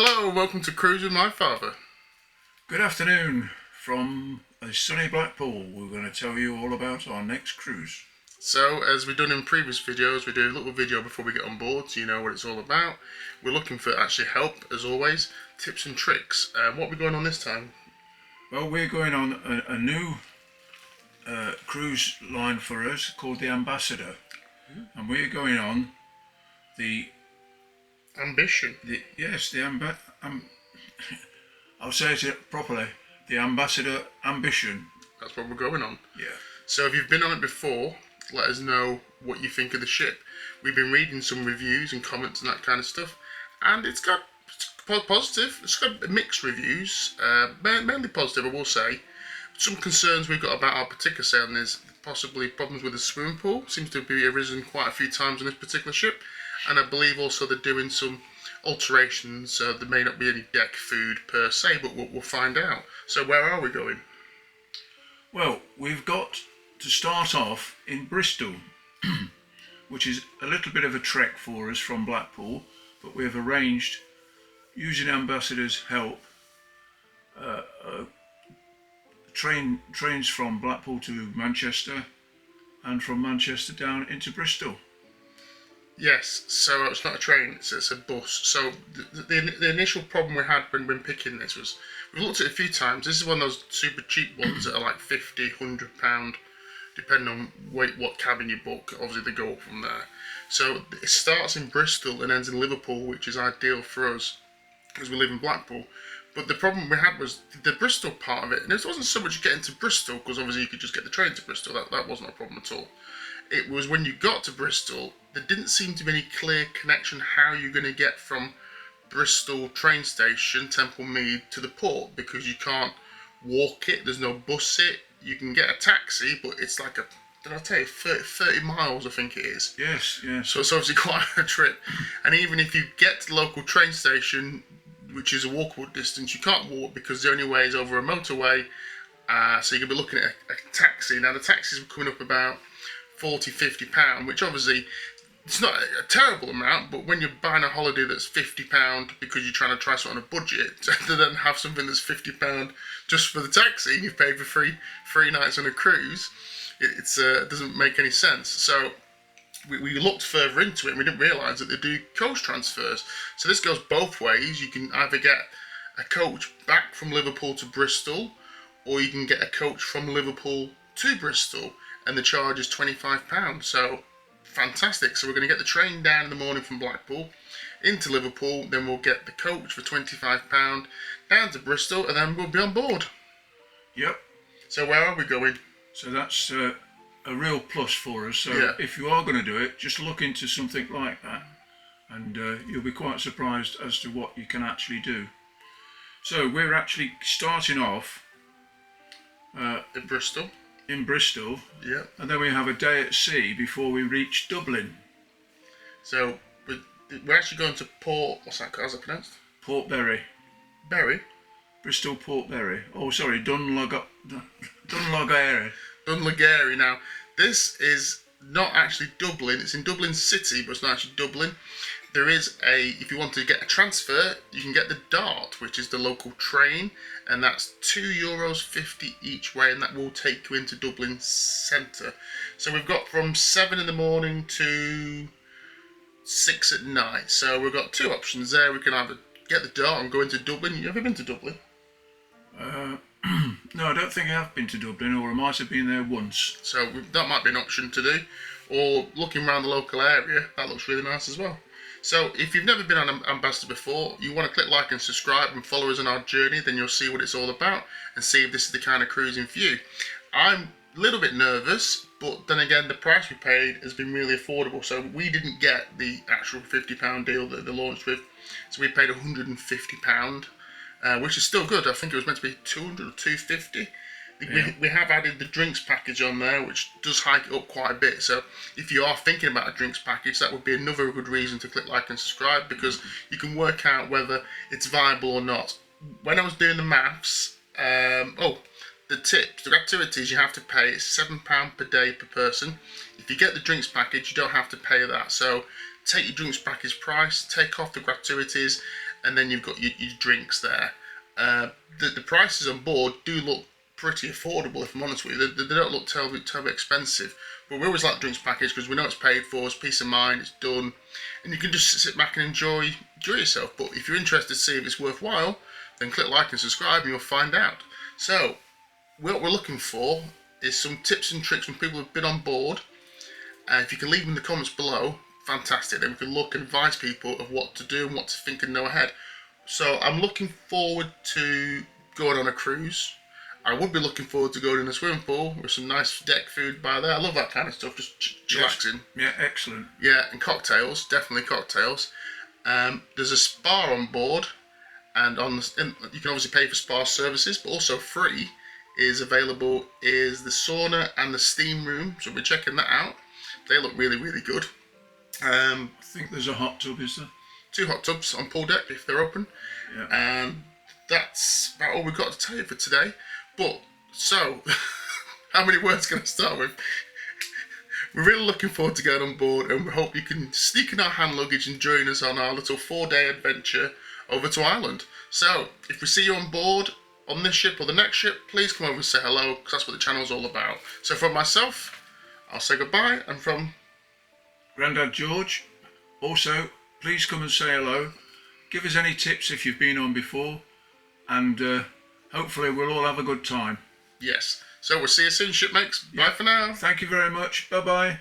Hello, welcome to Cruise with my father. Good afternoon from a sunny Blackpool. We're going to tell you all about our next cruise. So, as we've done in previous videos, we do a little video before we get on board so you know what it's all about. We're looking for actually help, as always, tips and tricks. What are we going on this time? Well, we're going on a new cruise line for us called the Ambassador. And we're going on the... Ambition. I'll say it properly. The Ambassador Ambition. That's what we're going on. Yeah. So if you've been on it before, let us know what you think of the ship. We've been reading some reviews and comments and that kind of stuff, and it's positive. It's got mixed reviews, mainly positive, I will say. Some concerns we've got about our particular sailing is possibly problems with the swimming pool. Seems to be arisen quite a few times on this particular ship, and I believe also they're doing some alterations. There may not be any deck food per se, but we'll find out. So where are we going? Well, we've got to start off in Bristol, which is a little bit of a trek for us from Blackpool, but we've arranged, using Ambassador's help, trains from Blackpool to Manchester and from Manchester down into Bristol. Yes, so it's not a train, it's a bus. So the initial problem we had when picking this was, we've looked at it a few times. This is one of those super cheap ones that are like £50, £100, depending on what cabin you book. Obviously they go up from there. So it starts in Bristol and ends in Liverpool, which is ideal for us because we live in Blackpool. But the problem we had was the Bristol part of it, and it wasn't so much getting to Bristol, because obviously you could just get the train to Bristol. That wasn't a problem at all. It was when you got to Bristol, there didn't seem to be any clear connection how you're going to get from Bristol train station, Temple Mead, to the port, because you can't walk it, there's no bus it. You can get a taxi, but it's like did I tell you, 30 miles I think it is. Yes. So it's obviously quite a trip. And even if you get to the local train station, which is a walkable distance, you can't walk because the only way is over a motorway. So you're going to be looking at a taxi. Now the taxis were coming up about £40, £50, which obviously it's not a terrible amount, but when you're buying a holiday that's £50 because you're trying to try something on a budget, to then have something that's £50 just for the taxi and you've paid for three nights on a cruise, it doesn't make any sense. So we looked further into it and we didn't realise that they do coach transfers. So this goes both ways. You can either get a coach back from Liverpool to Bristol, or you can get a coach from Liverpool to Bristol, and the charge is £25. So fantastic. So we're going to get the train down in the morning from Blackpool into Liverpool, then we'll get the coach for £25 down to Bristol, and then we'll be on board. Yep. So where are we going? So that's a real plus for us. So Yeah. If you are going to do it, just look into something like that, and you'll be quite surprised as to what you can actually do. So we're actually starting off In Bristol. in Bristol, Yeah. and then we have a day at sea before we reach Dublin. So we're actually going to Port. How's that pronounced? Portbury. Bury. Bristol Portbury. Oh, sorry, Dunlogary. Dunlogary. Now, this is not actually Dublin. It's in Dublin City, but it's not actually Dublin. There is if you want to get a transfer, you can get the Dart, which is the local train, and that's €2.50 each way, and that will take you into Dublin Centre. So we've got from 7 in the morning to 6 at night. So we've got two options there. We can either get the Dart and go into Dublin. You ever been to Dublin? No, I don't think I have been to Dublin, or I might have been there once. So that might be an option to do. Or looking around the local area, that looks really nice as well. So if you've never been on Ambassador before, you want to click like and subscribe and follow us on our journey, then you'll see what it's all about and see if this is the kind of cruising for you. I'm a little bit nervous, but then again, the price we paid has been really affordable. So we didn't get the actual £50 deal that they launched with. So we paid £150, which is still good. I think it was meant to be £200 or £250. Yeah. We have added the drinks package on there, which does hike it up quite a bit. So if you are thinking about a drinks package, that would be another good reason to click like and subscribe, because you can work out whether it's viable or not. When I was doing the maths, the tips, the activities you have to pay is £7 per day per person. If you get the drinks package, you don't have to pay that. So take your drinks package price, take off the gratuities, and then you've got your drinks there. The prices on board do look pretty affordable, if I'm honest with you. They don't look terribly expensive. But we always like the drinks package because we know it's paid for, it's peace of mind, it's done, and you can just sit back and enjoy yourself. But if you're interested to see if it's worthwhile, then click like and subscribe and you'll find out. So, what we're looking for is some tips and tricks from people who've been on board. If you can leave them in the comments below, fantastic. Then we can look and advise people of what to do and what to think and know ahead. So I'm looking forward to going on a cruise. I would be looking forward to going in a swimming pool with some nice deck food by there. I love that kind of stuff, just chillaxing. Yeah, excellent. Yeah, and cocktails, definitely cocktails. There's a spa on board, and you can obviously pay for spa services, but also free is available is the sauna and the steam room. So we're checking that out. They look really, really good. I think there's a hot tub, is there? 2 hot tubs on pool deck if they're open. Yeah. And that's about all we've got to tell you for today. But, so, how many words can I start with? We're really looking forward to going on board, and we hope you can sneak in our hand luggage and join us on our little 4-day adventure over to Ireland. So, if we see you on board on this ship or the next ship, please come over and say hello, because that's what the channel's all about. So from myself, I'll say goodbye, and from Grandad George, also, please come and say hello. Give us any tips if you've been on before, and hopefully we'll all have a good time. yes. So we'll see you soon, shipmates. Bye for now. Thank you very much. Bye-bye.